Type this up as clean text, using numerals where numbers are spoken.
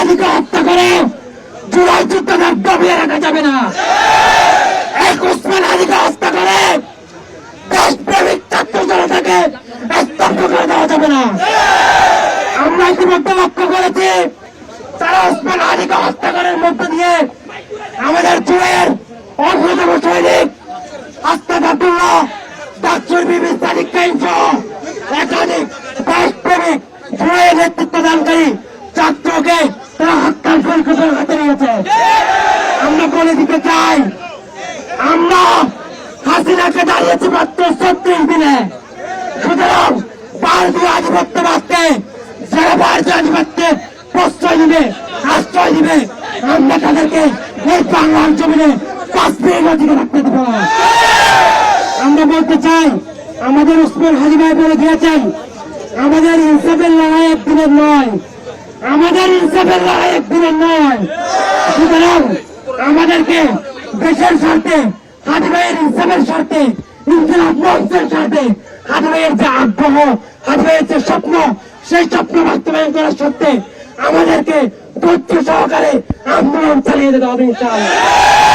হাদিকে হত্যা করে জুলাই যুদ্ধকে দমিয়ে রাখা যাবে না। এক ওসমান হাদিকে হত্যা করে দেশপ্রেমিক ছাত্র জনতাকে স্তব্ধ করে দেওয়া যাবে না। আমরা ইতিমধ্যে লক্ষ্য করেছি তারা ওসমান হাদিকে হত্যা করার মধ্য দিয়ে আমাদের জুলাইয়ের অন্যতম সৈনিক আস্তাদ আব্দুল্লাহ, ডাক্তার বিবি সাদিক কাইম সহ একাধিক দেশপ্রেমিক জুলাইয়ের নেতৃত্ব দানকারী ছাত্রকে তারা হত্যার পরিকল্পনা হাতে নিয়েছে। আমরা বলে দিতে চাই, আমরা হাসিনাকে দাঁড়িয়েছি মাত্র 36 দিনে। সুতরাং ভারতীয় আধিপত্যবাদকে যারা ভারতীয় আধিপত্যে প্রশ্রয় দিবে, আশ্রয় দিবে, আমরা তাদেরকে এই বাংলার জমিনে 5 মিনিট অধিকার রাখতে দেব না। আমরা বলতে চাই, আমাদের ওসমান হাদি ভাই বলে দিয়েছেন, আমাদের ইনসাফের লড়াই একদিনের নয়, আমাদের ইনসাফের লড়াই একদিনের নয়। সুতরাং আমাদেরকে দেশের স্বার্থে, হাদি ভাইয়ের ইনসাফের স্বার্থে, ইনসাফ মঞ্চের স্বার্থে, হাদি ভাইয়ের যে আগ্রহ, হাদি ভাইয়ের যে স্বপ্ন, সেই স্বপ্ন বাস্তবায়ন করার সত্ত্বে আমাদেরকে ধৈর্য সহকারে আন্দোলন চালিয়ে যেতে হবে ইনশাআল্লাহ।